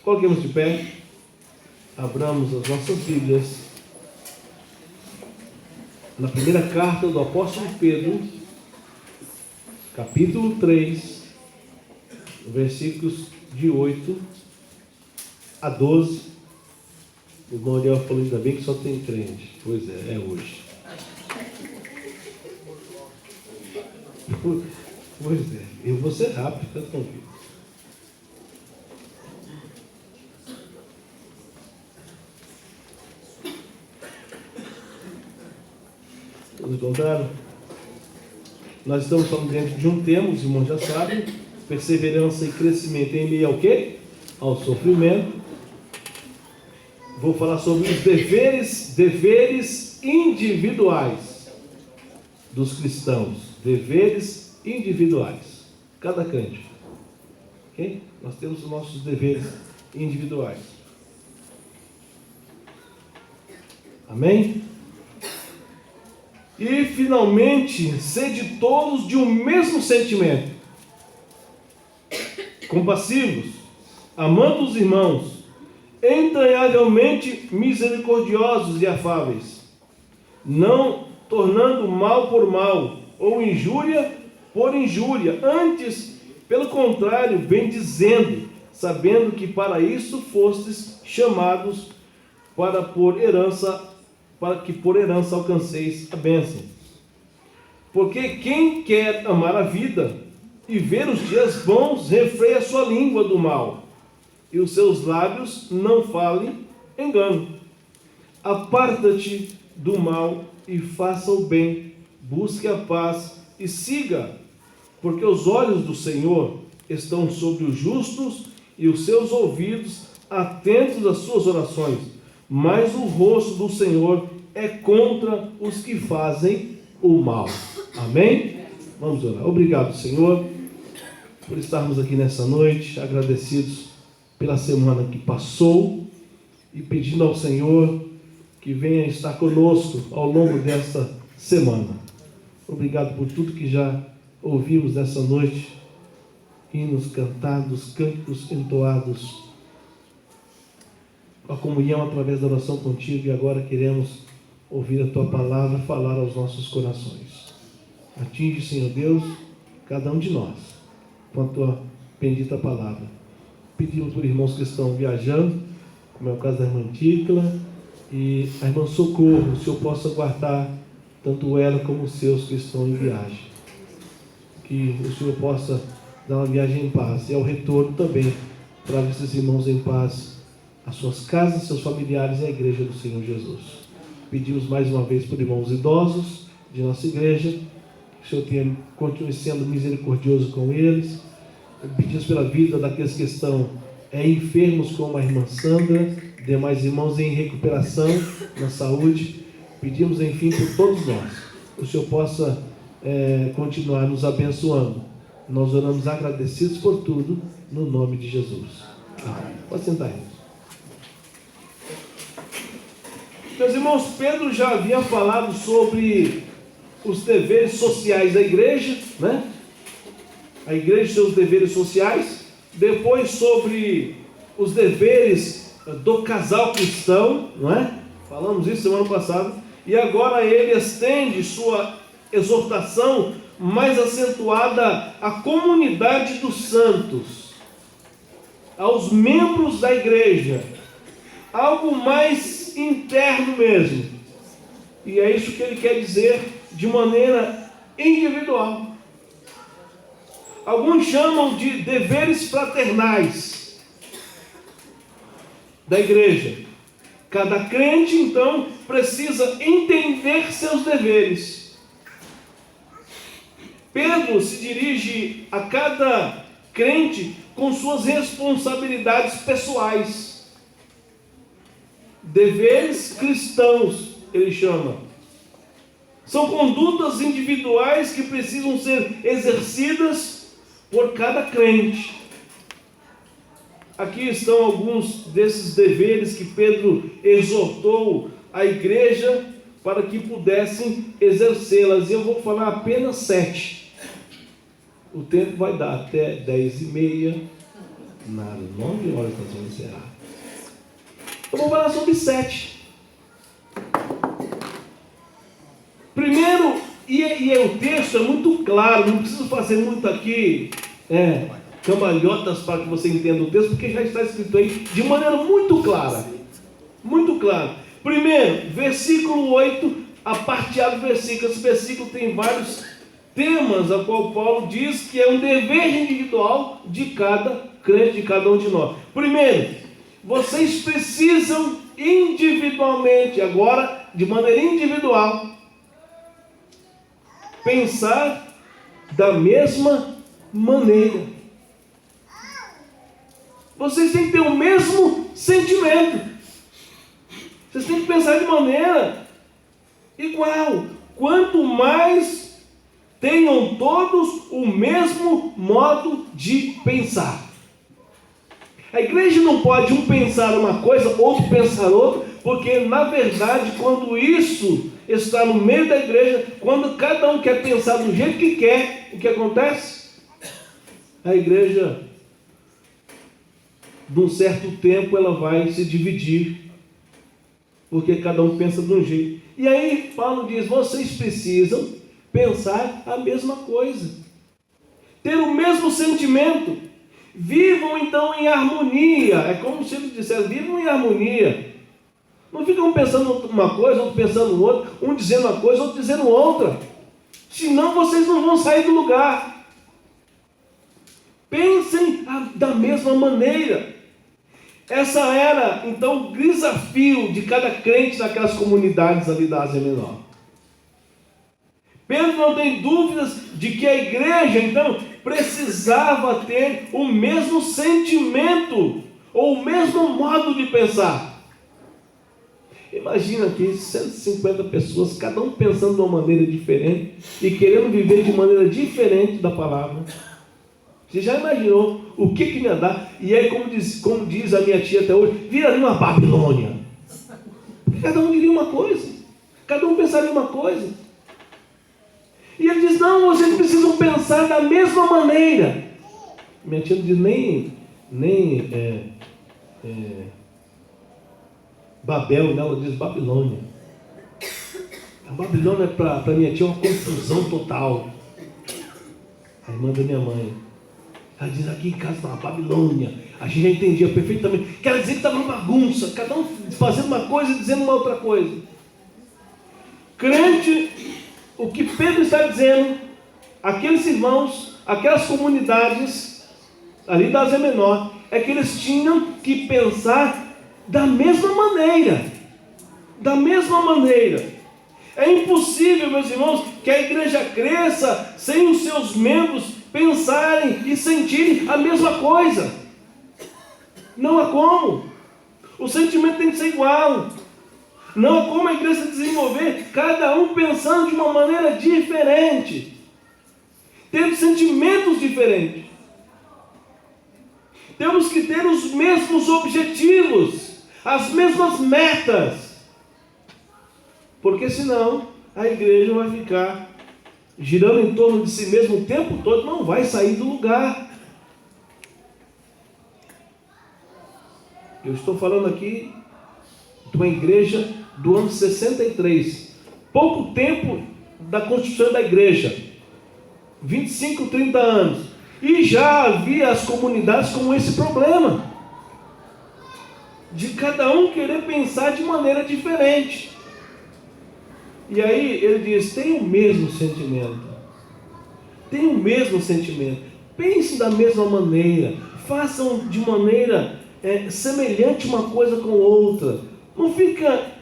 Coloquemos de pé, abramos as nossas Bíblias na primeira carta do apóstolo Pedro, capítulo 3, versículos de 8 a 12. O irmão Ariel falou, ainda bem que só tem crente. Pois é, é hoje. Pois é, eu vou ser rápido, fica tranquilo. Todos encontraram? Nós estamos falando dentro de um tema, os irmãos já sabem, perseverança e crescimento em meio ao quê? Ao sofrimento. Vou falar sobre os deveres individuais dos cristãos. Deveres individuais. Cada crente. Ok? Nós temos os nossos deveres individuais. Amém? E finalmente, sede todos de um mesmo sentimento, compassivos, amando os irmãos, entranhavelmente misericordiosos e afáveis, não tornando mal por mal, ou injúria por injúria, antes, pelo contrário, bendizendo, sabendo que para isso fostes chamados, para que por herança alcanceis a bênção. Porque quem quer amar a vida e ver os dias bons, refreia a sua língua do mal, e os seus lábios não falem engano. Aparta-te do mal e faça o bem, busque a paz e siga, porque os olhos do Senhor estão sobre os justos e os seus ouvidos atentos às suas orações, mas o rosto do Senhor é contra os que fazem o mal. Amém? Vamos orar. Obrigado, Senhor, por estarmos aqui nessa noite, agradecidos pela semana que passou e pedindo ao Senhor que venha estar conosco ao longo desta semana. Obrigado por tudo que já ouvimos nessa noite, hinos cantados, cânticos entoados, a comunhão através da oração contigo, e agora queremos ouvir a tua palavra falar aos nossos corações. Atinge, Senhor Deus, cada um de nós com a tua bendita palavra. Pedimos por irmãos que estão viajando, como é o caso da irmã Tícla e a irmã Socorro, o Senhor possa guardar tanto ela como os seus que estão em viagem. Que o Senhor possa dar uma viagem em paz e ao retorno também traga esses irmãos em paz às suas casas, seus familiares e à igreja do Senhor Jesus. Pedimos mais uma vez por irmãos idosos de nossa igreja, que o Senhor continue sendo misericordioso com eles. Pedimos pela vida daqueles que estão enfermos, como a irmã Sandra, demais irmãos em recuperação na saúde. Pedimos, enfim, por todos nós, que o Senhor possa continuar nos abençoando. Nós oramos agradecidos por tudo, no nome de Jesus. Amém. Pode sentar, irmãos. Meus irmãos, Pedro já havia falado sobre os deveres sociais da igreja, né? A igreja e seus deveres sociais. Depois sobre os deveres do casal cristão, não é? Falamos isso semana passada. E agora ele estende sua exortação mais acentuada à comunidade dos santos, aos membros da igreja. Algo mais interno mesmo, e é isso que ele quer dizer de maneira individual. Alguns chamam de deveres fraternais da igreja. Cada crente então precisa entender seus deveres. Pedro se dirige a cada crente com suas responsabilidades pessoais. Deveres cristãos, ele chama. São condutas individuais que precisam ser exercidas por cada crente. Aqui estão alguns desses deveres que Pedro exortou a igreja para que pudessem exercê-las. E eu vou falar apenas 7. O tempo vai dar até 10h30. Nada. 9 horas nós vamos encerrar. Eu vou falar sobre 7. Primeiro, e o texto é muito claro, não preciso fazer muito aqui cambalhotas para que você entenda o texto, porque já está escrito aí de maneira muito clara. Muito claro. Primeiro, versículo 8, a parte A do versículo. Esse versículo tem vários temas, a qual Paulo diz que é um dever individual de cada crente, de cada um de nós. Primeiro, vocês precisam individualmente, agora de maneira individual, pensar da mesma maneira. Vocês têm que ter o mesmo sentimento. Vocês têm que pensar de maneira igual. Quanto mais tenham todos o mesmo modo de pensar. A igreja não pode um pensar uma coisa, outro pensar outra, porque na verdade quando isso está no meio da igreja, quando cada um quer pensar do jeito que quer, o que acontece? A igreja, de um certo tempo, ela vai se dividir, porque cada um pensa de um jeito. E aí Paulo diz, vocês precisam pensar a mesma coisa, ter o mesmo sentimento. Vivam então em harmonia. É como se ele dissesse, vivam em harmonia. Não ficam pensando uma coisa, outro pensando outra, um dizendo uma coisa, outro dizendo outra. Senão vocês não vão sair do lugar. Pensem da mesma maneira. Essa era então o desafio de cada crente naquelas comunidades ali da Ásia Menor. Pedro não tem dúvidas de que a igreja então precisava ter o mesmo sentimento ou o mesmo modo de pensar. Imagina aqui 150 pessoas, cada um pensando de uma maneira diferente e querendo viver de maneira diferente da palavra. Você já imaginou o que me ia dar? E aí, como diz a minha tia até hoje, viraria uma Babilônia. Cada um diria uma coisa, cada um pensaria uma coisa. E ele diz, não, vocês precisam pensar da mesma maneira. Minha tia não diz nem Babel, ela diz Babilônia. A Babilônia para minha tia é uma confusão total. A irmã da minha mãe, ela diz, aqui em casa está uma Babilônia. A gente já entendia perfeitamente. Quer dizer que estava uma bagunça, cada um fazendo uma coisa e dizendo uma outra coisa. Crente, o que Pedro está dizendo, aqueles irmãos, aquelas comunidades ali da Ásia Menor, é que eles tinham que pensar da mesma maneira. Da mesma maneira. É impossível, meus irmãos, que a igreja cresça sem os seus membros pensarem e sentirem a mesma coisa. Não há como. O sentimento tem que ser igual. Não há como a igreja desenvolver, cada um pensando de uma maneira diferente, tendo sentimentos diferentes. Temos que ter os mesmos objetivos, as mesmas metas, porque senão a igreja vai ficar girando em torno de si mesmo o tempo todo, não vai sair do lugar. Eu estou falando aqui de uma igreja do ano 63, pouco tempo da constituição da igreja, 25, 30 anos, e já havia as comunidades com esse problema, de cada um querer pensar de maneira diferente. E aí ele diz, tem o mesmo sentimento, pense da mesma maneira, façam de maneira semelhante uma coisa com outra, não fica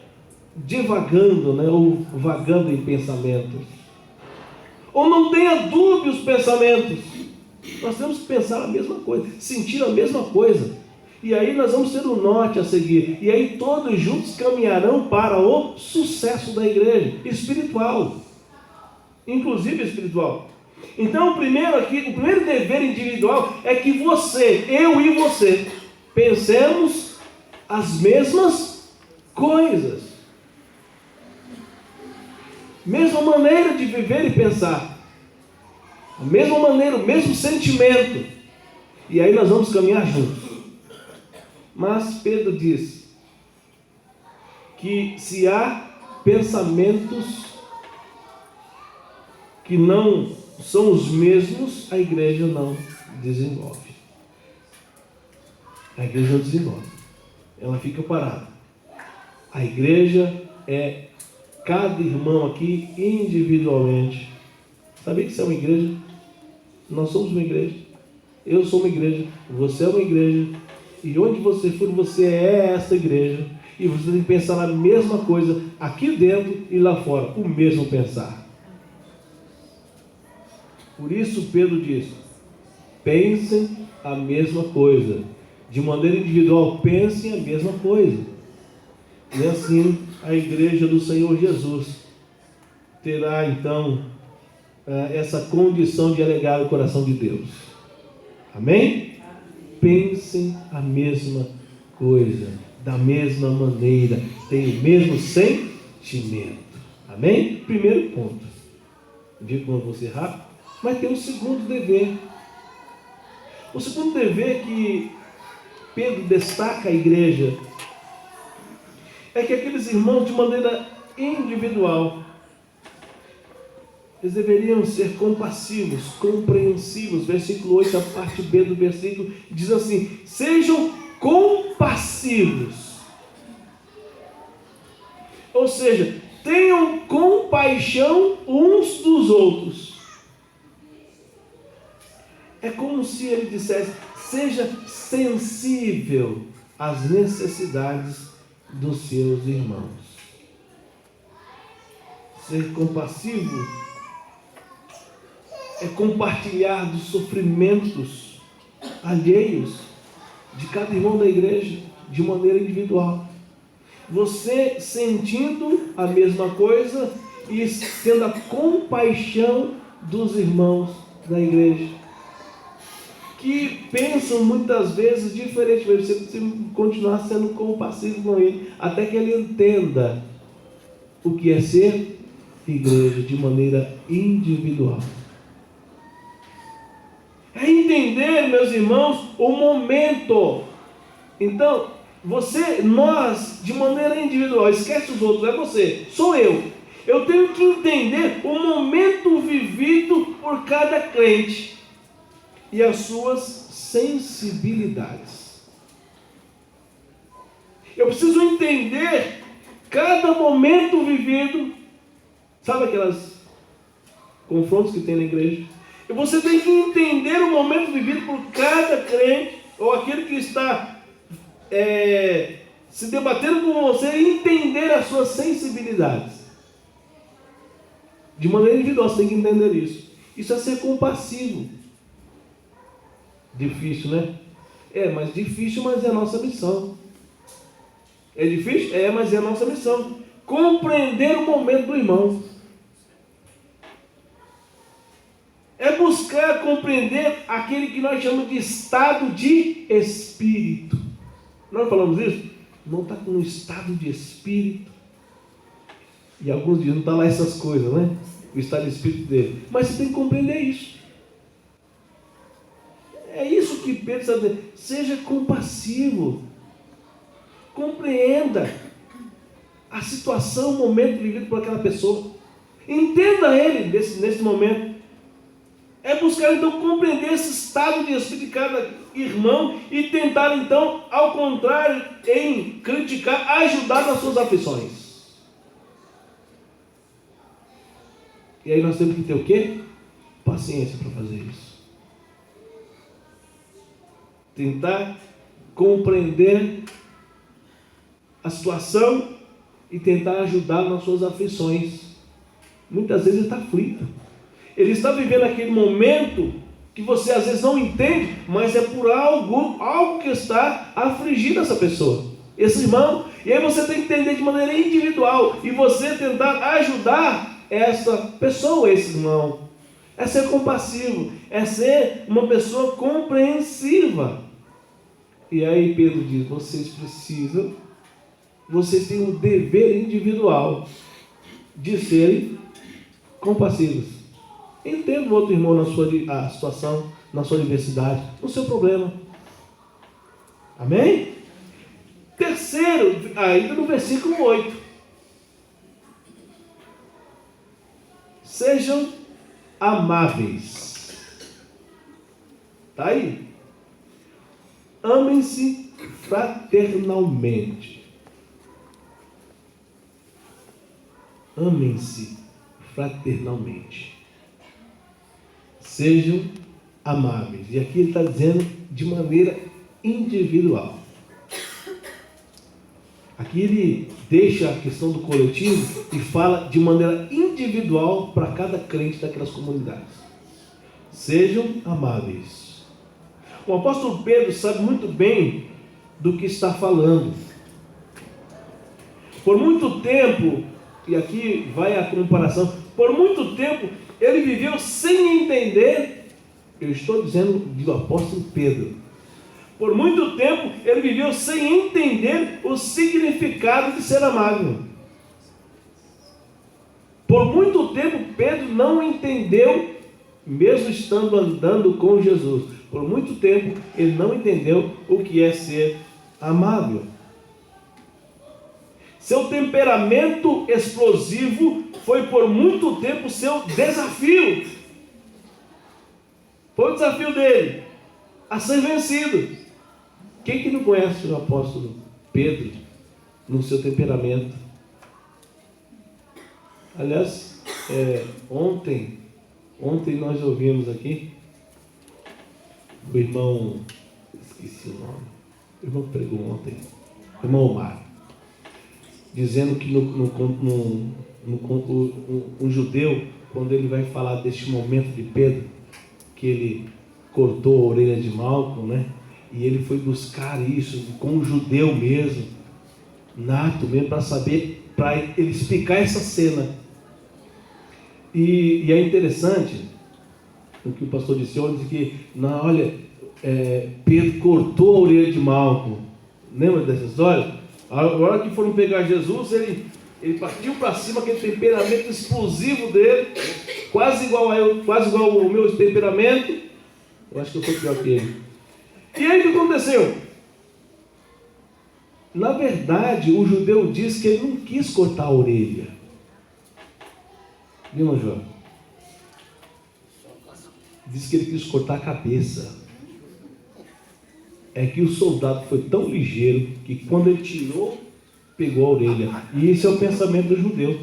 divagando, ou vagando em pensamentos, ou não tenha dúbios pensamentos. Nós temos que pensar a mesma coisa, sentir a mesma coisa, e aí nós vamos ter o norte a seguir, e aí todos juntos caminharão para o sucesso da igreja, espiritual, inclusive espiritual. Então o primeiro dever individual é que eu e você, pensemos as mesmas coisas, mesma maneira de viver e pensar, a mesma maneira, o mesmo sentimento. E aí nós vamos caminhar juntos. Mas Pedro diz que se há pensamentos que não são os mesmos, a igreja não desenvolve. A igreja não desenvolve. Ela fica parada. A igreja é cada irmão aqui individualmente. Sabia que você é uma igreja? Nós somos uma igreja. Eu sou uma igreja. Você é uma igreja. E onde você for, você é essa igreja. E você tem que pensar na mesma coisa aqui dentro e lá fora. O mesmo pensar. Por isso Pedro diz: pensem a mesma coisa. De maneira individual, pensem a mesma coisa. E assim a igreja do Senhor Jesus terá então essa condição de alegar o coração de Deus. Amém? Pensem a mesma coisa, da mesma maneira, tenham o mesmo sentimento. Amém? Primeiro ponto. Digo como você rápido, mas tem um segundo dever. O segundo dever que Pedro destaca a igreja é que aqueles irmãos, de maneira individual, eles deveriam ser compassivos, compreensivos. Versículo 8, a parte B do versículo, diz assim: sejam compassivos. Ou seja, tenham compaixão uns dos outros. É como se ele dissesse: seja sensível às necessidades dos seus irmãos. Ser compassivo é compartilhar dos sofrimentos alheios de cada irmão da igreja de maneira individual. Você sentindo a mesma coisa e tendo a compaixão dos irmãos da igreja, que pensam muitas vezes diferentemente. Você precisa continuar sendo compassivo com ele, até que ele entenda o que é ser igreja de maneira individual. É entender, meus irmãos, o momento. Então, nós, de maneira individual, esquece os outros, é você, sou eu. Eu tenho que entender o momento vivido por cada crente e as suas sensibilidades. Eu preciso entender cada momento vivido. Sabe aquelas confrontos que tem na igreja? E você tem que entender o momento vivido por cada crente, ou aquele que está se debatendo com você, e entender as suas sensibilidades. De maneira individual, você tem que entender isso. Isso é ser compassivo. Difícil, né? Mas difícil, mas é a nossa missão. É difícil? Mas é a nossa missão. Compreender o momento do irmão. É buscar compreender aquele que nós chamamos de estado de espírito. Nós falamos isso? Não está com um estado de espírito. E alguns dias não está lá essas coisas, né? O estado de espírito dele. Mas você tem que compreender isso. É isso que Pedro está dizendo. Seja compassivo. Compreenda a situação, o momento vivido por aquela pessoa. Entenda ele nesse momento. É buscar então compreender esse estado de espírito de cada irmão e tentar então, ao contrário, em criticar, ajudar nas suas aflições. E aí nós temos que ter o quê? Paciência para fazer isso. Tentar compreender a situação e tentar ajudar nas suas aflições. Muitas vezes ele está aflito. Ele está vivendo aquele momento que você às vezes não entende, mas é por algo que está afligindo essa pessoa, esse irmão. E aí você tem que entender de maneira individual e você tentar ajudar essa pessoa, esse irmão. É ser compassivo, é ser uma pessoa compreensiva. E aí Pedro diz: vocês têm um dever individual de serem compassivos. Entenda o outro irmão na sua a situação, na sua diversidade, no seu problema. Amém? Terceiro, ainda no versículo 8. Sejam amáveis. Está aí. Amem-se fraternalmente. Amem-se fraternalmente. Sejam amáveis. E aqui ele está dizendo de maneira individual. Aqui ele deixa a questão do coletivo e fala de maneira individual para cada crente daquelas comunidades. Sejam amáveis. O apóstolo Pedro sabe muito bem do que está falando. Por muito tempo, e aqui vai a comparação, por muito tempo ele viveu sem entender, eu estou dizendo do apóstolo Pedro, por muito tempo ele viveu sem entender o significado de ser amável. Por muito tempo Pedro não entendeu, mesmo estando andando com Jesus, por muito tempo ele não entendeu o que é ser amável. Seu temperamento explosivo foi por muito tempo seu desafio. Foi o desafio dele a ser vencido. Quem que não conhece o apóstolo Pedro no seu temperamento? Aliás, ontem nós ouvimos aqui o irmão, esqueci o nome, o irmão que pregou ontem, o irmão Omar, dizendo que um judeu, quando ele vai falar deste momento de Pedro, que ele cortou a orelha de Malco, né? E ele foi buscar isso com um judeu mesmo, nato mesmo, para saber, para ele explicar essa cena. E é interessante o que o pastor disse ontem, que Pedro cortou a orelha de Malco. Lembra dessa história? A hora que foram pegar Jesus, ele partiu para cima, aquele temperamento explosivo dele, quase igual ao meu temperamento. Eu acho que eu sou pior que ele. E aí o que aconteceu? Na verdade, o judeu diz que ele não quis cortar a orelha. Viu, João? Diz que ele quis cortar a cabeça. É que o soldado foi tão ligeiro que quando ele tirou, pegou a orelha. E esse é o pensamento do judeu.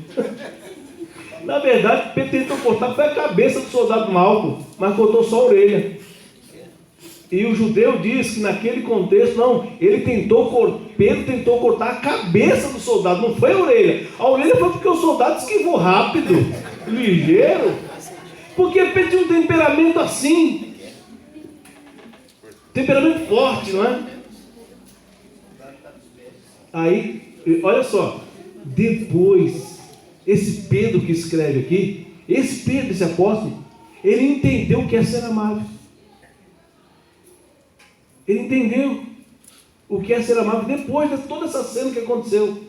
Na verdade, Pedro tentou cortar foi a cabeça do soldado Malco, mas cortou só a orelha. E o judeu diz que naquele contexto, não, Pedro tentou cortar a cabeça do soldado, não foi a orelha. A orelha foi porque o soldado esquivou rápido, ligeiro, porque Pedro tinha um temperamento assim, temperamento forte, não é? Aí, olha só, depois, esse Pedro que escreve aqui, esse apóstolo, ele entendeu o que é ser amável. Ele entendeu o que é ser amável depois de toda essa cena que aconteceu.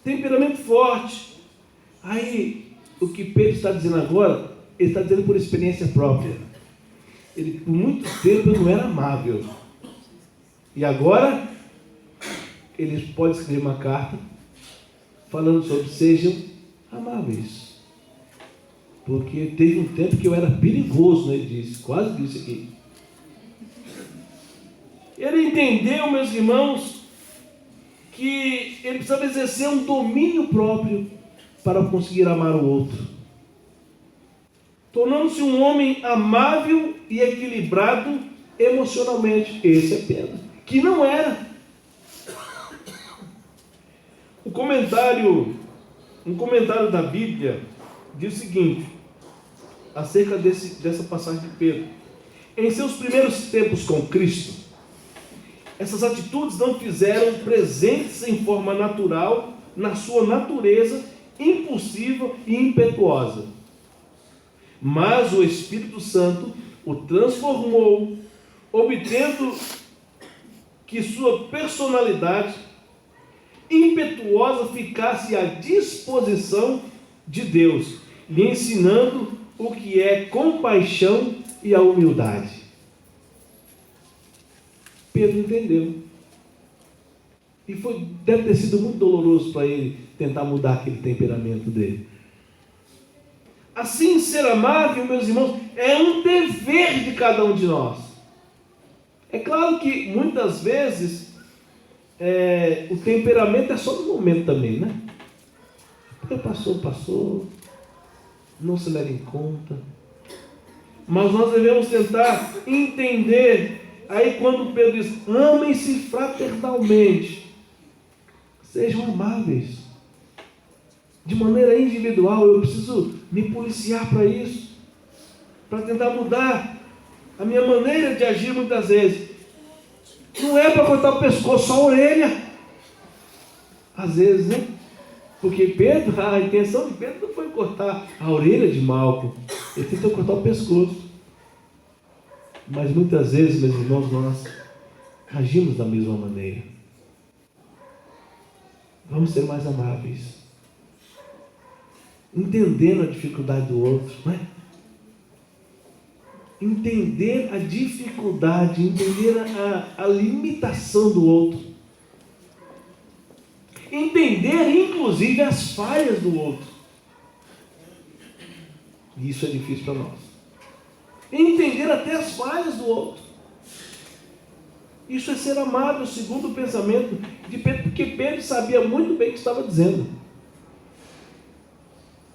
Temperamento forte. Aí, o que Pedro está dizendo agora, ele está dizendo por experiência própria. Ele, por muito tempo, não era amável. E agora, ele pode escrever uma carta falando sobre sejam amáveis. Porque teve um tempo que eu era perigoso, né? Ele disse, quase disse aqui. Ele entendeu, meus irmãos, que ele precisava exercer um domínio próprio para conseguir amar o outro. Tornando-se um homem amável e equilibrado emocionalmente. Esse é Pedro, que não era. Um comentário da Bíblia diz o seguinte, acerca dessa passagem de Pedro. Em seus primeiros tempos com Cristo, essas atitudes não fizeram presentes em forma natural na sua natureza impulsiva e impetuosa. Mas o Espírito Santo o transformou, obtendo que sua personalidade impetuosa ficasse à disposição de Deus lhe ensinando o que é compaixão e a humildade. Pedro entendeu. E deve ter sido muito doloroso para ele tentar mudar aquele temperamento dele. Assim, ser amável, meus irmãos, é um dever de cada um de nós. É claro que muitas vezes o temperamento é só no momento também, né? Porque passou, não se leva em conta. Mas nós devemos tentar entender, aí quando Pedro diz, amem-se fraternalmente, sejam amáveis. De maneira individual, eu preciso me policiar para isso, para tentar mudar a minha maneira de agir muitas vezes. Não é para cortar o pescoço, só a orelha. Às vezes, né? Porque Pedro, a intenção de Pedro não foi cortar a orelha de Malco, ele tentou cortar o pescoço. Mas muitas vezes, meus irmãos, nós agimos da mesma maneira. Vamos ser mais amáveis, entendendo a dificuldade do outro, não é? Entender a dificuldade, entender a limitação do outro, entender inclusive as falhas do outro. E isso é difícil para nós. Entender até as falhas do outro. Isso é ser amável, segundo o pensamento de Pedro, porque Pedro sabia muito bem o que estava dizendo.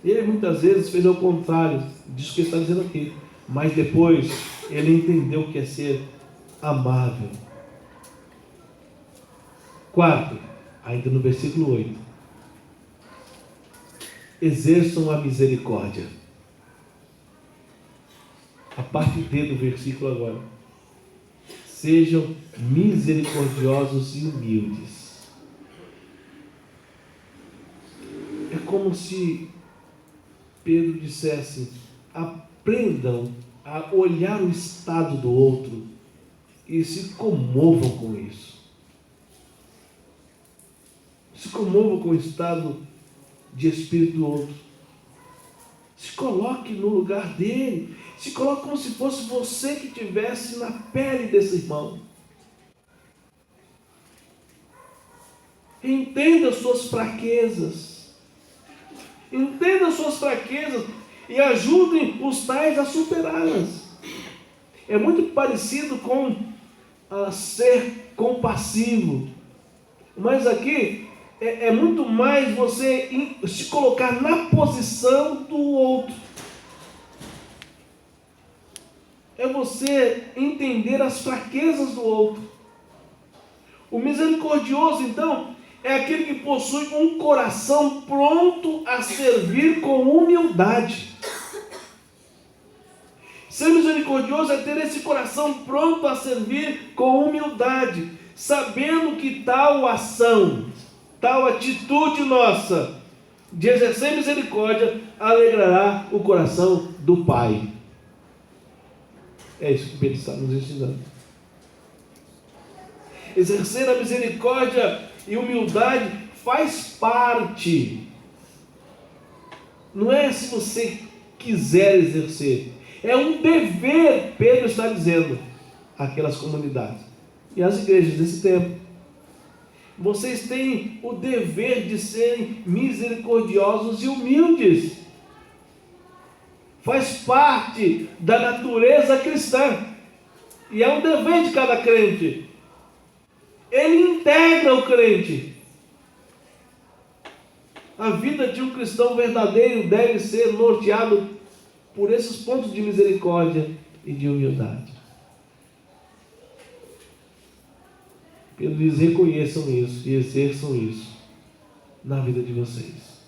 Ele muitas vezes fez ao contrário disso que ele está dizendo aqui. Mas depois ele entendeu o que é ser amável. Quarto, ainda no versículo 8. Exerçam a misericórdia. A parte D do versículo agora. Sejam misericordiosos e humildes. É como se Pedro dissesse, aprendam a olhar o estado do outro e se comovam com isso. Se comovam com o estado de espírito do outro. Se coloque no lugar dele. Se coloque como se fosse você que estivesse na pele desse irmão. Entenda as suas fraquezas. Entenda as suas fraquezas e ajudem os tais a superá-las. É muito parecido com ser compassivo. Mas aqui é muito mais você se colocar na posição do outro. É você entender as fraquezas do outro. O misericordioso, então, é aquele que possui um coração pronto a servir com humildade. Ser misericordioso é ter esse coração pronto a servir com humildade, sabendo que tal ação, tal atitude nossa de exercer misericórdia alegrará o coração do Pai. É isso que Pedro está nos ensinando. Exercer a misericórdia e humildade faz parte. Não é se você quiser exercer. É um dever, Pedro está dizendo, àquelas comunidades. E às igrejas desse tempo. Vocês têm o dever de serem misericordiosos e humildes. Faz parte da natureza cristã. E é um dever de cada crente. Ele integra o crente. A vida de um cristão verdadeiro deve ser norteado por esses pontos de misericórdia e de humildade. Pedro diz, reconheçam isso e exerçam isso na vida de vocês.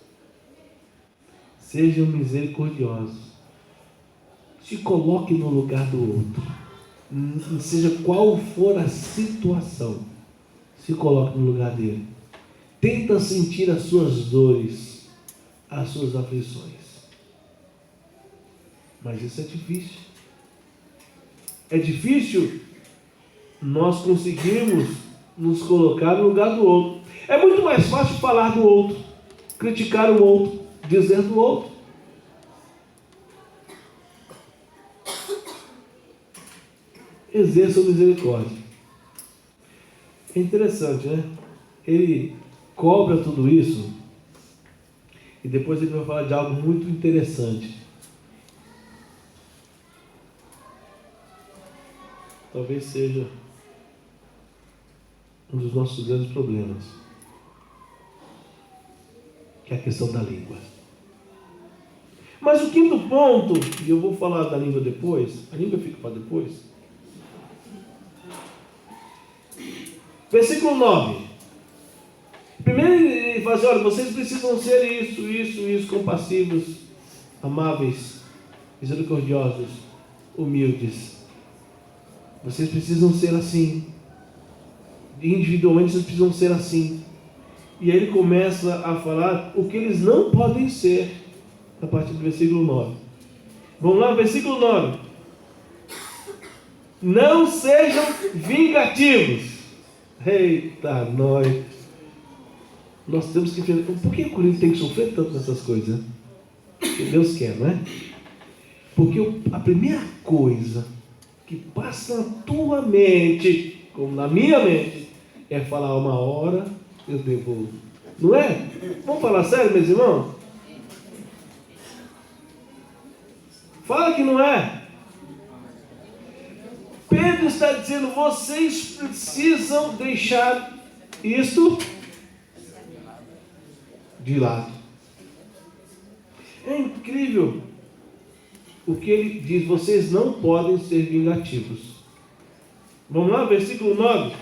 Sejam misericordiosos. Se coloque no lugar do outro. Seja qual for a situação, se coloque no lugar dele. Tenta sentir as suas dores, as suas aflições. Mas isso é difícil. É difícil nós conseguirmos nos colocar no lugar do outro. É muito mais fácil falar do outro, criticar o outro, dizer do outro. exerçam misericórdia. É interessante, né? Ele cobra tudo isso e depois ele vai falar de algo muito interessante. Talvez seja um dos nossos grandes problemas, que é a questão da língua. Mas o quinto ponto, e eu vou falar da língua depois, a língua fica para depois. Versículo 9. Primeiro ele fala assim, olha, vocês precisam ser isso, compassivos, amáveis, misericordiosos, humildes. Vocês precisam ser assim. Individualmente vocês precisam ser assim. E aí ele começa a falar o que eles não podem ser, a partir do versículo 9. Vamos lá, versículo 9. Não sejam vingativos. Eita, nós temos que entender. Por que o Corinthians tem que sofrer tanto nessas coisas? Porque Deus quer, não é? Porque a primeira coisa que passa na tua mente, como na minha mente, é falar uma hora, eu devolvo. Não é? Vamos falar sério, meus irmãos? Fala que não é. Pedro está dizendo, vocês precisam deixar isto de lado. É incrível o que ele diz, vocês não podem ser vingativos. Vamos lá, versículo 9.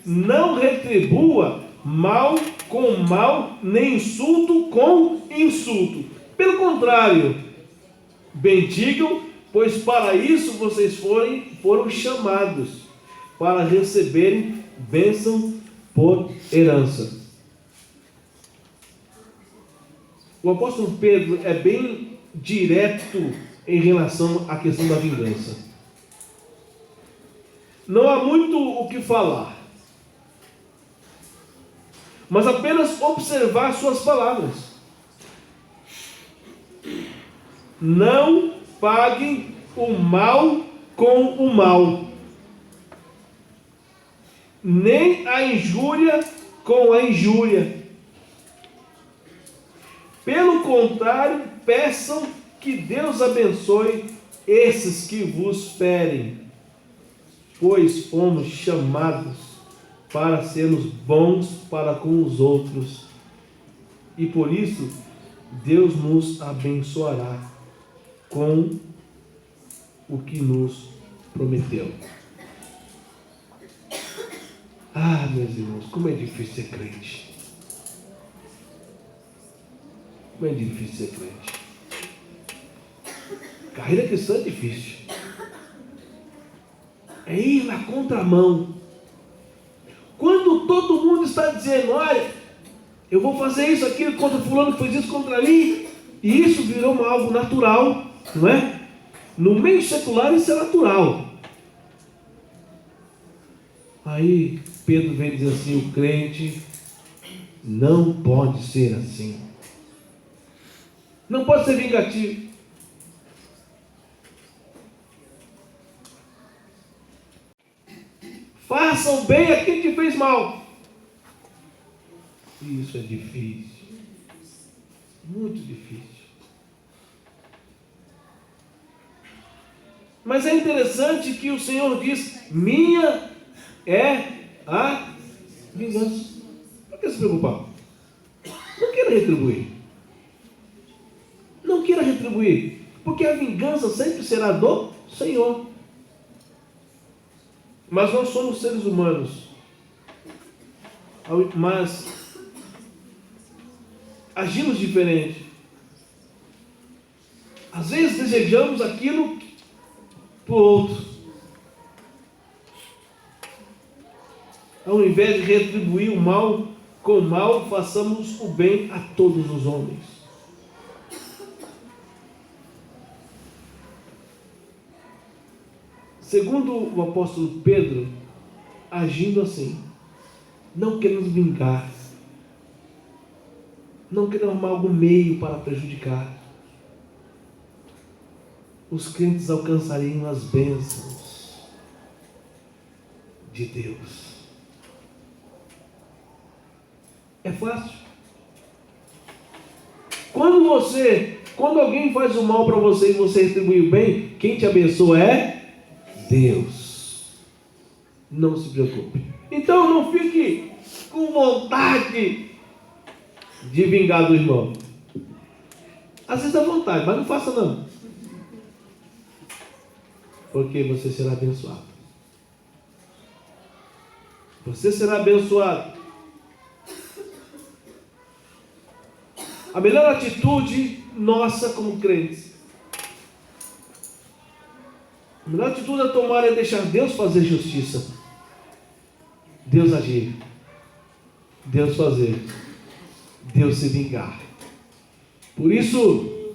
Não retribua mal com mal, nem insulto com insulto. Pelo contrário, bendigam, pois para isso vocês foram chamados, para receberem bênção por herança. O apóstolo Pedro é bem direto em relação à questão da vingança. Não há muito o que falar, mas apenas observar suas palavras. Não paguem o mal com o mal, nem a injúria com a injúria. Pelo contrário, peçam que Deus abençoe esses que vos ferem, pois fomos chamados para sermos bons para com os outros, e por isso Deus nos abençoará com o que nos prometeu. Ah, meus irmãos, como é difícil ser crente. Como é difícil ser crente. Carreira cristã é difícil. É ir na contramão. Quando todo mundo está dizendo, olha, eu vou fazer isso aqui contra fulano que fez isso contra mim, e isso virou algo natural, não é? No meio secular isso é natural. Aí Pedro vem dizer assim, o crente não pode ser assim. Não pode ser vingativo. Façam bem a quem te fez mal. Isso é difícil. Muito difícil. Mas é interessante que o Senhor diz, minha é a vingança. Por que se preocupar? Não queira retribuir. Não queira retribuir. Porque a vingança sempre será do Senhor. Mas nós somos seres humanos. Mas agimos diferente. Às vezes desejamos aquilo para o outro. Ao invés de retribuir o mal com o mal, façamos o bem a todos os homens. Segundo o apóstolo Pedro, agindo assim, não queremos vingar, não queremos arrumar algum meio para prejudicar, os crentes alcançariam as bênçãos. de Deus. É fácil. Quando alguém faz o mal para você e você retribui o bem, quem te abençoa é Deus. Não se preocupe. Então não fique com vontade de vingar do irmão. Às vezes dá vontade, mas não faça não. Porque você será abençoado. Você será abençoado. A melhor atitude nossa como crentes, a melhor atitude a tomar é deixar Deus fazer justiça. Deus agir. Deus fazer. Deus se vingar. Por isso,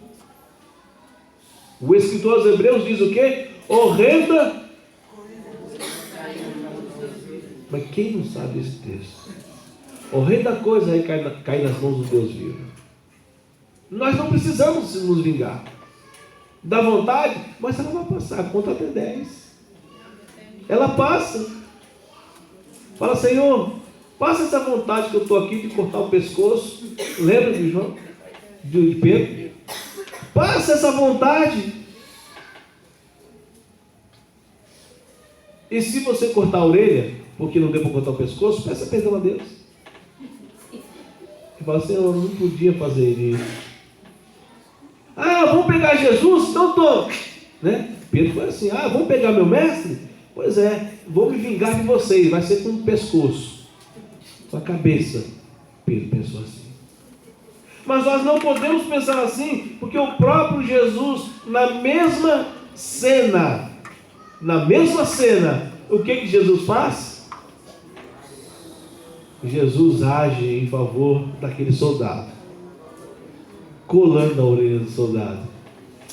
o escritor aos Hebreus diz o quê? Horrenda. Mas quem não sabe esse texto? Horrenda coisa é cair nas mãos do Deus vivo. Nós não precisamos nos vingar. Dá vontade, mas ela vai passar. Conta até 10. Ela passa. Fala, Senhor, passa essa vontade que eu estou aqui de cortar o pescoço. Lembra de João? De Pedro? Passa essa vontade. E se você cortar a orelha, porque não deu para cortar o pescoço, peça perdão a Deus. E fala, Senhor, eu não podia fazer isso. Vamos pegar Jesus? Então estou. Né? Pedro foi assim, vamos pegar meu mestre? Pois é, vou me vingar de vocês, vai ser com o pescoço, com a cabeça. Pedro pensou assim. Mas nós não podemos pensar assim, porque o próprio Jesus, na mesma cena, o que Jesus faz? Jesus age em favor daquele soldado, colando a orelha do soldado,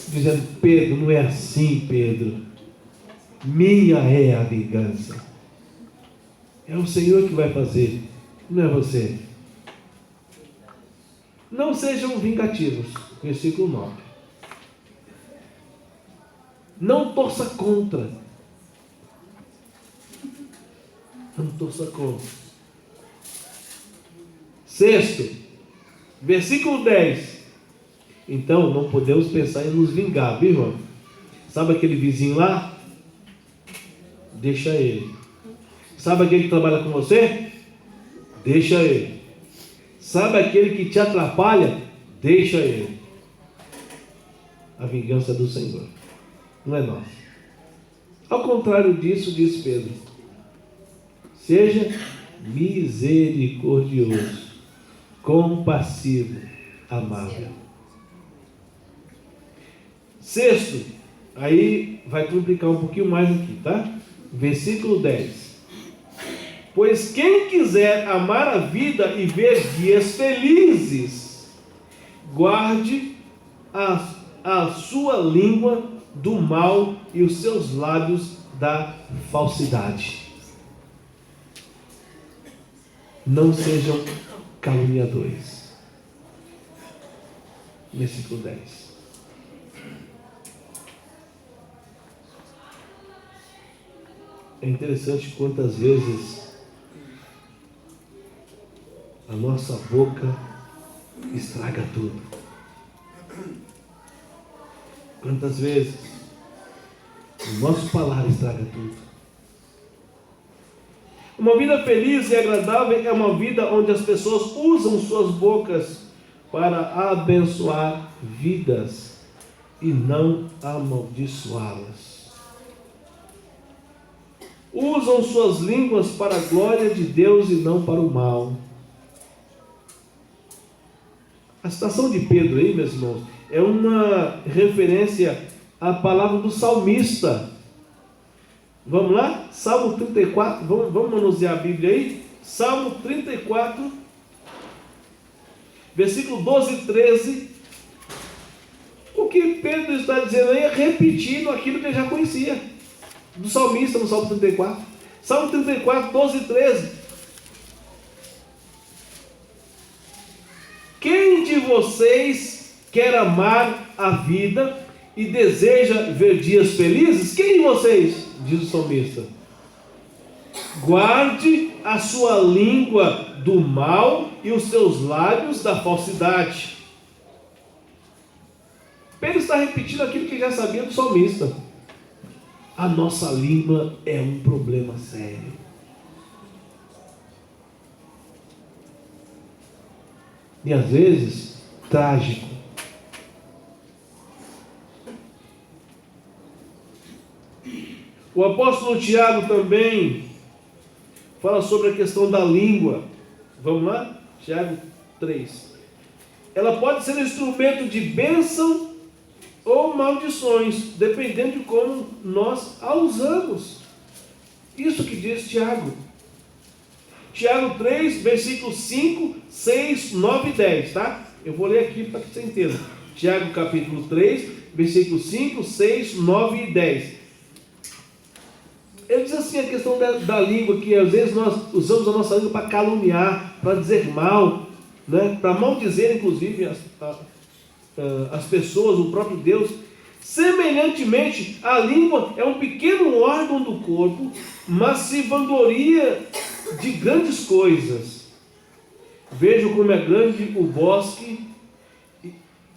dizendo, Pedro, não é assim, Pedro, minha é a vingança, é o Senhor que vai fazer, não é você. Não sejam vingativos, versículo 9. Não torça contra. Não torça contra. Sexto, versículo 10. Então, não podemos pensar em nos vingar, viu, irmão? Sabe aquele vizinho lá? Deixa ele. Sabe aquele que trabalha com você? Deixa ele. Sabe aquele que te atrapalha? Deixa ele. A vingança é do Senhor, não é nossa. Ao contrário disso, diz Pedro, seja misericordioso, compassivo, amável. Sexto, aí vai complicar um pouquinho mais aqui, tá? Versículo 10. Pois quem quiser amar a vida e ver dias felizes, guarde a sua língua do mal e os seus lábios da falsidade. Não sejam caluniadores. Versículo 10. É interessante quantas vezes a nossa boca estraga tudo. Quantas vezes o nosso palavra estraga tudo. Uma vida feliz e agradável é uma vida onde as pessoas usam suas bocas para abençoar vidas e não amaldiçoá-las. Usam suas línguas para a glória de Deus e não para o mal. A citação de Pedro aí, meus irmãos, é uma referência à palavra do salmista. Vamos lá? Salmo 34, vamos manusear a Bíblia aí? Salmo 34, versículo 12 e 13. O que Pedro está dizendo aí é repetindo aquilo que ele já conhecia, do salmista no Salmo 34. Salmo 34, 12 e 13. Quem de vocês quer amar a vida e deseja ver dias felizes? Quem de vocês? Diz o salmista. Guarde a sua língua do mal e os seus lábios da falsidade. Pedro está repetindo aquilo que já sabia do salmista. A nossa língua é um problema sério. E às vezes, trágico. O apóstolo Tiago também fala sobre a questão da língua. Vamos lá? Tiago 3. Ela pode ser um instrumento de bênção ou maldições, dependendo de como nós a usamos. Isso que diz Tiago. Tiago 3, versículos 5, 6, 9 e 10, tá? Eu vou ler aqui para que você entenda. Tiago capítulo 3, versículos 5, 6, 9 e 10. Ele diz assim, a questão da língua, que às vezes nós usamos a nossa língua para caluniar, para dizer mal, né? Para maldizer inclusive as pessoas, o próprio Deus. Semelhantemente, a língua é um pequeno órgão do corpo, mas se vangloria de grandes coisas. Veja como é grande o bosque,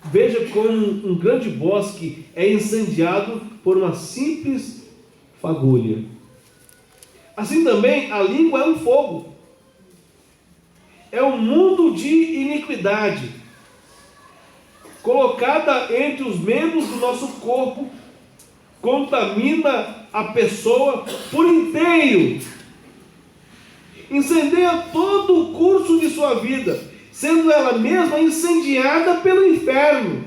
veja como um grande bosque é incendiado por uma simples fagulha. Assim também a língua é um fogo, é um mundo de iniquidade, colocada entre os membros do nosso corpo, contamina a pessoa por inteiro, incendeia todo o curso de sua vida, sendo ela mesma incendiada pelo inferno.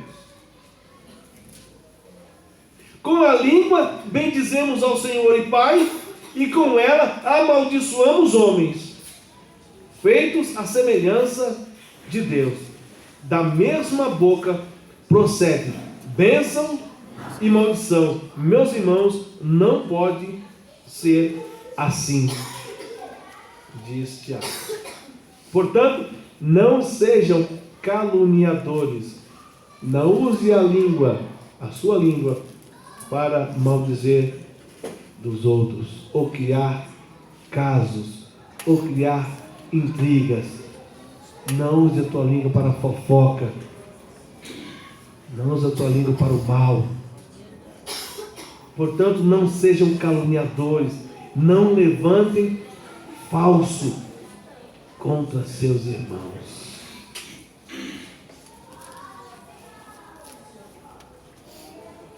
Com a língua bendizemos ao Senhor e Pai, e com ela amaldiçoamos homens, feitos à semelhança de Deus. Da mesma boca procede bênção e maldição. Meus irmãos, não pode ser assim, diz Tiago. Portanto, não sejam caluniadores. Não use a sua língua, para maldizer dos outros, ou criar casos, ou criar intrigas. Não use a tua língua para fofoca. Não use a tua língua para o mal. Portanto, não sejam caluniadores. Não levantem falso contra seus irmãos.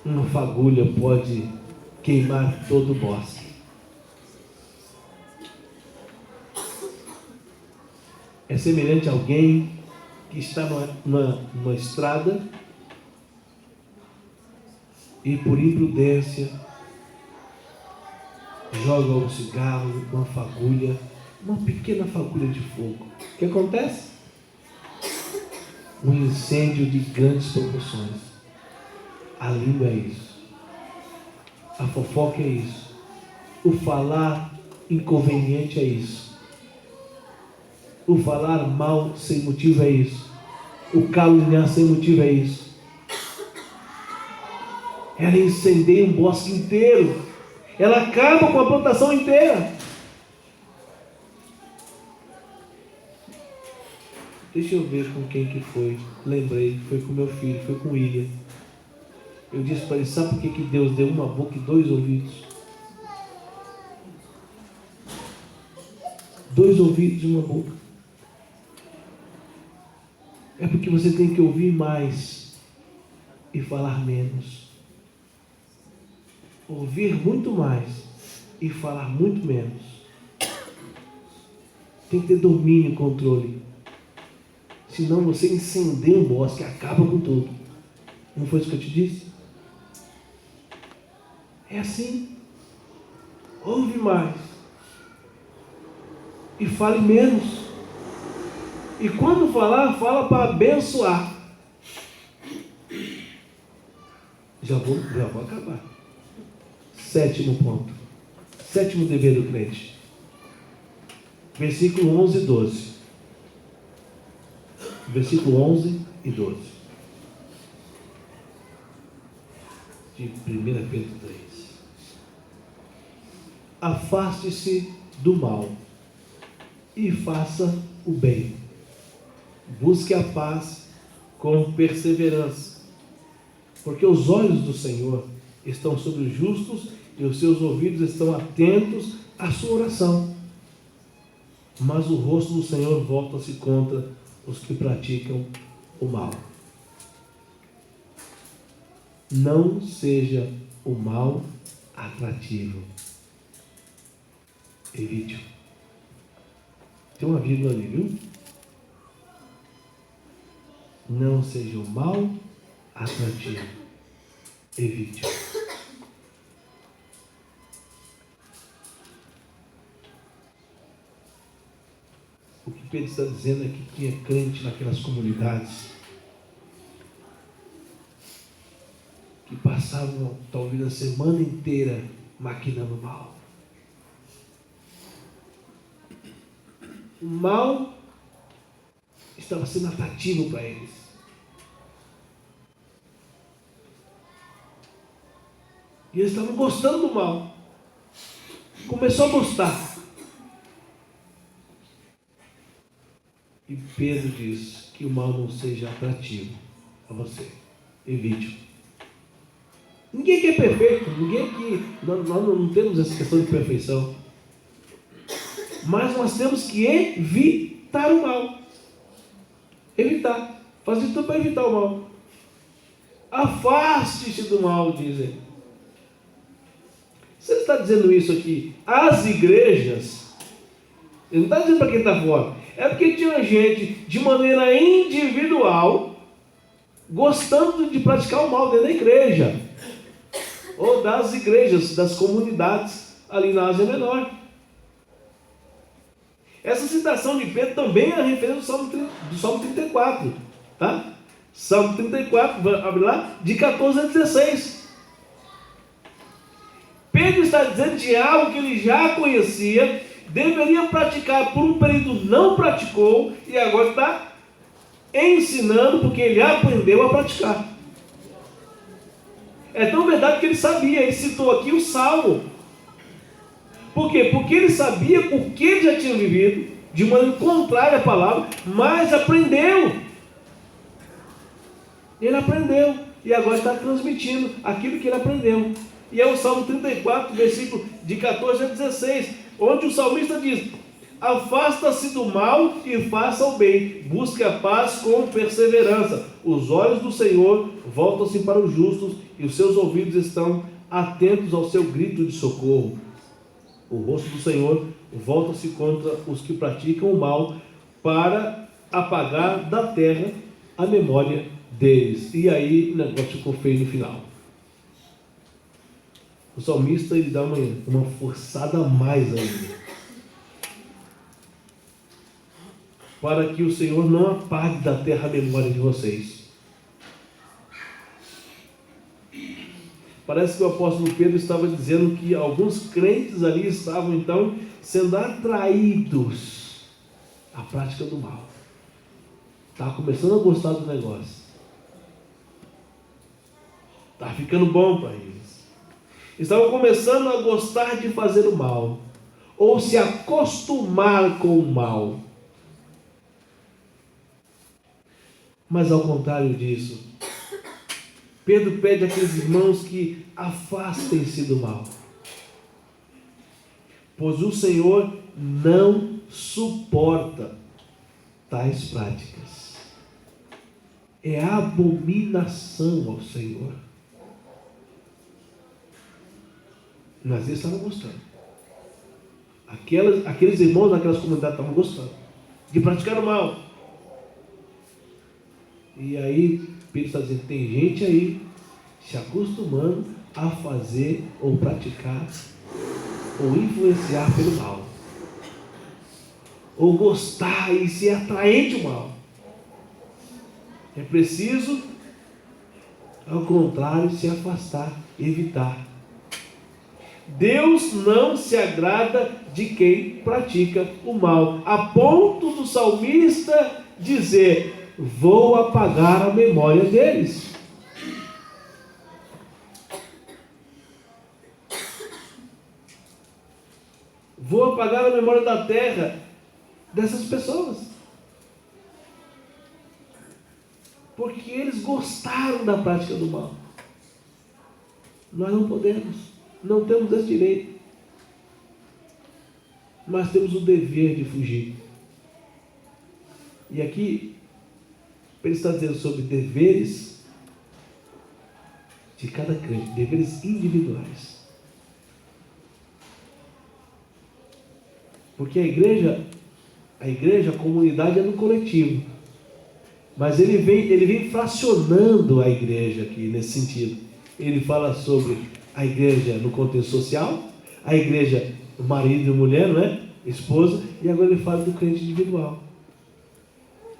Uma fagulha pode queimar todo o bosque. É semelhante a alguém que está numa estrada e por imprudência joga um cigarro, uma fagulha, uma pequena fagulha de fogo. O que acontece? Um incêndio de grandes proporções. A língua é isso. A fofoca é isso. O falar inconveniente é isso. O falar mal sem motivo é isso. O caluniar sem motivo é isso. Ela incendeia um bosque inteiro. Ela acaba com a plantação inteira. Deixa eu ver com quem que foi. Lembrei, foi com meu filho, foi com o William. Eu disse para ele, sabe por que Deus deu uma boca e 2 ouvidos? 2 ouvidos e uma boca. É porque você tem que ouvir mais e falar menos. Ouvir muito mais e falar muito menos. Tem que ter domínio e controle. Senão você incendeia um bosque, acaba com tudo. Não foi isso que eu te disse? É assim. Ouve mais. E fale menos. E quando falar, fala para abençoar. Já vou acabar. 7º ponto. 7º dever do crente. Versículo 11 e 12. Versículo 11 e 12. De 1 Pedro 3. Afaste-se do mal e faça o bem. Busque a paz com perseverança, porque os olhos do Senhor estão sobre os justos e os seus ouvidos estão atentos à sua oração. Mas o rosto do Senhor volta-se contra os que praticam o mal. Não seja o mal atrativo. Evite-o. Tem uma vírgula ali, viu? Não seja o mal atrativo. Evite-o. O que Pedro está dizendo é que tinha crente naquelas comunidades que passavam talvez a semana inteira maquinando mal. O mal estava sendo atrativo para eles. E eles estavam gostando do mal. Começou a gostar. E Pedro diz que o mal não seja atrativo a você. Evite-o. Ninguém aqui é perfeito. Ninguém aqui... Nós não temos essa questão de perfeição. Mas nós temos que evitar o mal. Evitar. Fazer tudo para evitar o mal. Afaste-se do mal, dizem. Você está dizendo isso aqui às igrejas? Ele não está dizendo para quem está fora. É porque tinha gente, de maneira individual, gostando de praticar o mal dentro da igreja. Ou das igrejas, das comunidades ali na Ásia Menor. Essa citação de Pedro também é a referência do Salmo 34. Tá? Salmo 34, abre lá, de 14 a 16. Pedro está dizendo de algo que ele já conhecia, deveria praticar por um período, não praticou, e agora está ensinando porque ele aprendeu a praticar. É tão verdade que ele sabia, ele citou aqui o Salmo. Por quê? Porque ele sabia o que ele já tinha vivido, de maneira contrária à palavra, mas aprendeu. Ele aprendeu, e agora está transmitindo aquilo que ele aprendeu. E é o Salmo 34, versículo de 14 a 16, onde o salmista diz: afasta-se do mal e faça o bem, busque a paz com perseverança. Os olhos do Senhor voltam-se para os justos e os seus ouvidos estão atentos ao seu grito de socorro. O rosto do Senhor volta-se contra os que praticam o mal, para apagar da terra a memória deles. E aí o negócio ficou feio no final. O salmista, ele dá uma forçada a mais ainda, para que o Senhor não apague da terra a memória de vocês. Parece que o apóstolo Pedro estava dizendo que alguns crentes ali estavam então sendo atraídos à prática do mal. Estava começando a gostar do negócio. Estava ficando bom para eles. Estavam começando a gostar de fazer o mal, ou se acostumar com o mal. Mas ao contrário disso, Pedro pede àqueles irmãos que afastem-se do mal, pois o Senhor não suporta tais práticas. É abominação ao Senhor. Mas eles estavam gostando. Aqueles irmãos daquelas comunidades estavam gostando de praticar o mal. E aí Pedro está dizendo, tem gente aí se acostumando a fazer ou praticar ou influenciar pelo mal, ou gostar e ser atraente ao mal. É preciso, ao contrário, se afastar, evitar. Deus não se agrada de quem pratica o mal, a ponto do salmista dizer: vou apagar a memória deles. Vou apagar a memória da terra dessas pessoas. Porque eles gostaram da prática do mal. Nós não podemos, não temos esse direito. Mas temos o dever de fugir. E aqui, ele está dizendo sobre deveres de cada crente, deveres individuais. Porque a igreja, a comunidade é no coletivo. Mas ele vem fracionando a igreja aqui nesse sentido. Ele fala sobre a igreja no contexto social, a igreja, o marido e mulher, não é? Esposa, e agora ele fala do crente individual.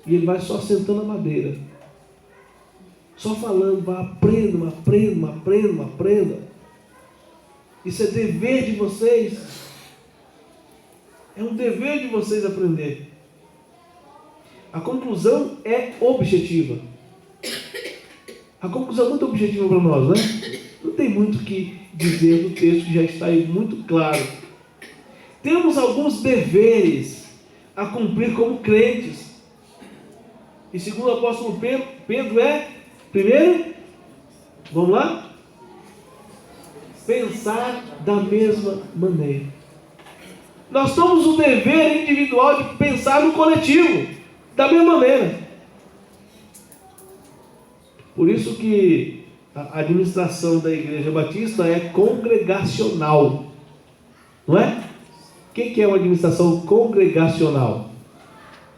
E ele vai só sentando a madeira. Só falando, vai, aprenda. Isso é dever de vocês. É um dever de vocês aprender. A conclusão é objetiva. A conclusão é muito objetiva para nós, né? Não tem muito o que dizer do texto, que já está aí muito claro. Temos alguns deveres a cumprir como crentes. E segundo o apóstolo Pedro primeiro, vamos lá? Pensar da mesma maneira. Nós temos o dever individual de pensar no coletivo, da mesma maneira. Por isso que a administração da Igreja Batista é congregacional. Não é? O que é uma administração congregacional?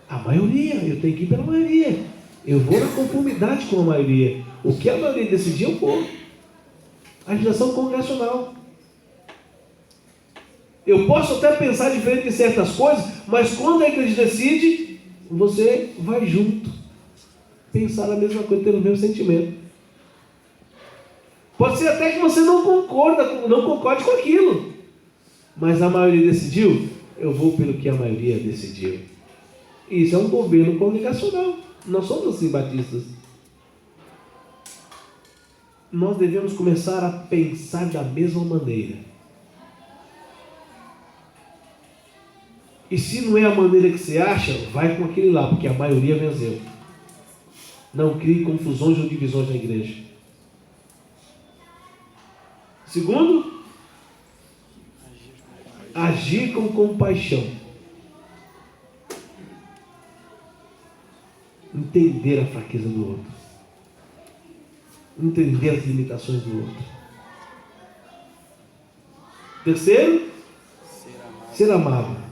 A maioria, eu tenho que ir pela maioria. Eu vou na conformidade com a maioria. O que a maioria decidir, eu vou. A administração congregacional. Eu posso até pensar diferente em certas coisas, mas quando a igreja decide, você vai junto. Pensar a mesma coisa, ter o mesmo sentimento. Pode ser até que você não concorde com aquilo. Mas a maioria decidiu, eu vou pelo que a maioria decidiu. Isso é um governo congregacional. Nós somos assim batistas. Nós devemos começar a pensar da mesma maneira. E se não é a maneira que você acha, vai com aquele lá, porque a maioria venceu. Não crie confusões ou divisões na igreja. Segundo, agir com compaixão. Entender a fraqueza do outro. Entender as limitações do outro. Terceiro, ser amável.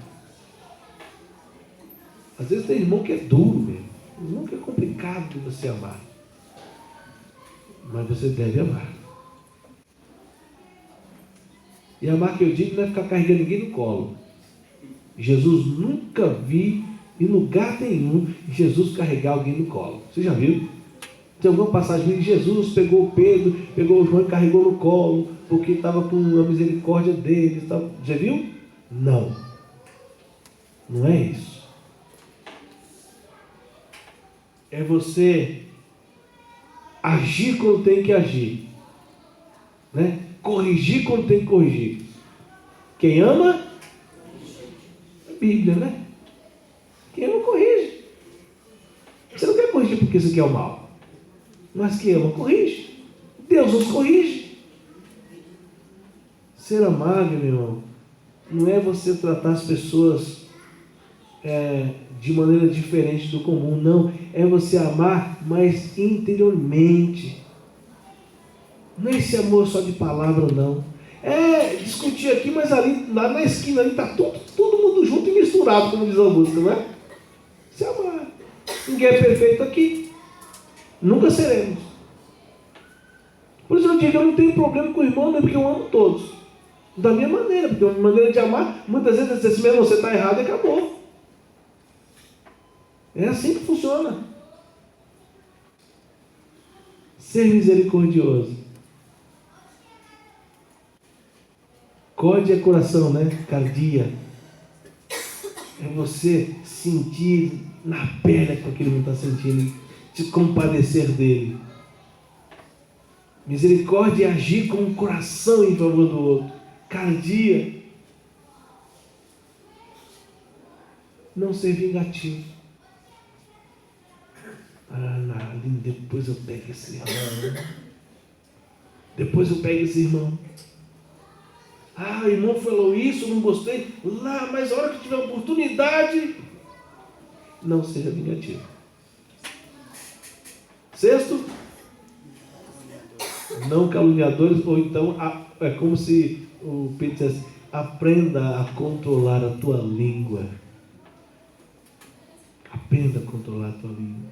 Às vezes tem irmão que é duro mesmo. Irmão que é complicado de você amar. Mas você deve amar. E amar que eu digo não é ficar carregando ninguém no colo. Jesus nunca vi em lugar nenhum Jesus carregar alguém no colo. Você já viu? Tem alguma passagem que Jesus pegou Pedro, pegou o João e carregou no colo, porque estava com a misericórdia dele. Já viu? Não. Não é isso. É você agir quando tem que agir, né? Corrigir quando tem que corrigir. Quem ama, é a Bíblia, né? Quem ama, corrige. Você não quer corrigir porque você quer o mal, mas quem ama, corrige. Deus nos corrige. Ser amável, meu irmão, não é você tratar as pessoas de maneira diferente do comum, não. É você amar, mas interiormente. Não é esse amor só de palavra, não. É discutir aqui, mas ali, lá na esquina, ali está todo mundo junto e misturado, como diz a música, não é? Se amar. Ninguém é perfeito aqui. Nunca seremos. Por isso eu digo, eu não tenho problema com o irmão, porque eu amo todos. Da minha maneira, porque a minha maneira de amar, muitas vezes é assim mesmo, você está errado e acabou. É assim que funciona. Ser misericordioso. Corde é coração, né? Cardia. É você sentir na pele com aquilo que está sentindo, se compadecer dele. Misericórdia é agir com o coração em favor do outro. Cardia. não ser vingativo. Depois eu pego esse irmão. Depois eu pego esse irmão. O irmão falou isso, não gostei. Mas a hora que tiver oportunidade, não seja vingativo. Sexto, não caluniadores, ou então, é como se o Pedro dissesse, aprenda a controlar a tua língua. Aprenda a controlar a tua língua.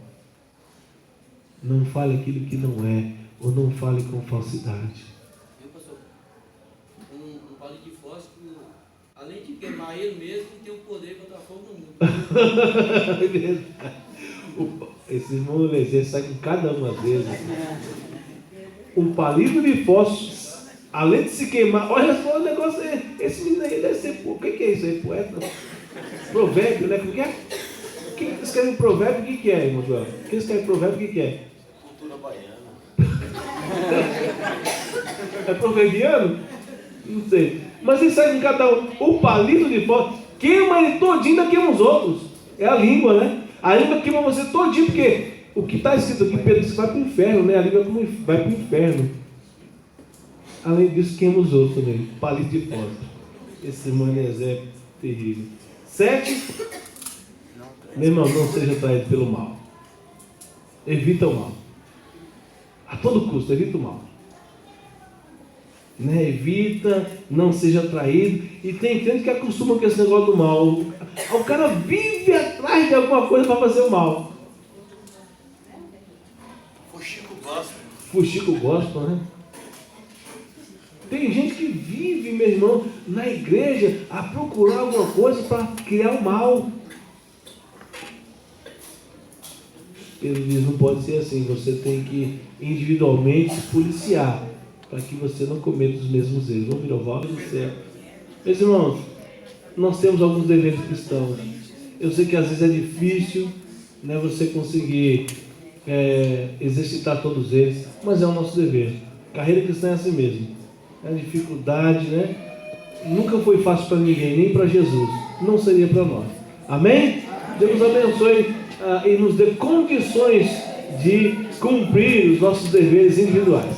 Não fale aquilo que não é, ou não fale com falsidade. Pastor, um palito de fósforo, além de queimar ele mesmo, tem o poder de botar fogo no mundo. Esse irmão Eliezer sai com cada uma deles. Um palito de fósforo, além de se queimar, olha só o negócio, esse menino aí deve ser, o que é isso aí, poeta? Provérbio, né? Como que é? Quem escreve provérbio, o que é, irmão João? Quem escreve provérbio, o que é? Cultura baiana. É proverbiano? Não sei. Mas ele sai com cada um. O palito de fósforo queima ele todinho, ainda queima os outros. É a língua, né? A língua queima você todinho, porque o que está escrito aqui, Pedro disse, vai para o inferno, né? A língua vai para o inferno. Além disso, queima os outros também. Palito de fósforo. Esse irmão Eliezer é terrível. 7. Meu irmão, não seja traído pelo mal. Evita o mal. A todo custo, evita o mal. Né? Evita, não seja traído. E tem gente que acostuma com esse negócio do mal. O cara vive atrás de alguma coisa para fazer o mal. Fuxico gospel, né? Tem gente que vive, meu irmão, na igreja a procurar alguma coisa para criar o mal. Ele diz, não pode ser assim, você tem que individualmente se policiar para que você não cometa os mesmos erros. Vamos virar o voto do céu. Meus irmãos, nós temos alguns deveres cristãos. Eu sei que às vezes é difícil, né, você conseguir exercitar todos eles, mas é o nosso dever. Carreira cristã é assim mesmo. É dificuldade, né? Nunca foi fácil para ninguém, nem para Jesus. Não seria para nós. Amém? Deus abençoe e nos dê condições de cumprir os nossos deveres individuais.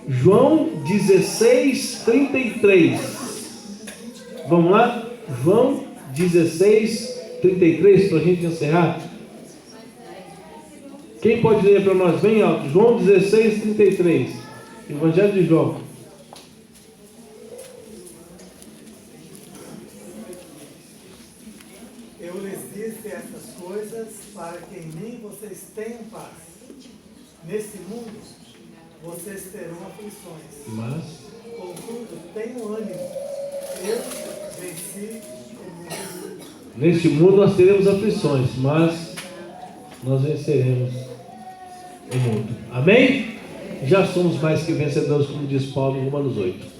João 16:33. Vamos lá? João 16:33, para a gente encerrar. Quem pode ler para nós bem alto? João 16:33. Evangelho de João. Eu lhes disse essas coisas para que em mim vocês tenham paz. Nesse mundo vocês terão aflições. Mas, contudo, tenham ânimo. Eu venci o mundo. neste mundo nós teremos aflições, mas nós venceremos o mundo. Amém? Já somos mais que vencedores, como diz Paulo em Romanos 8.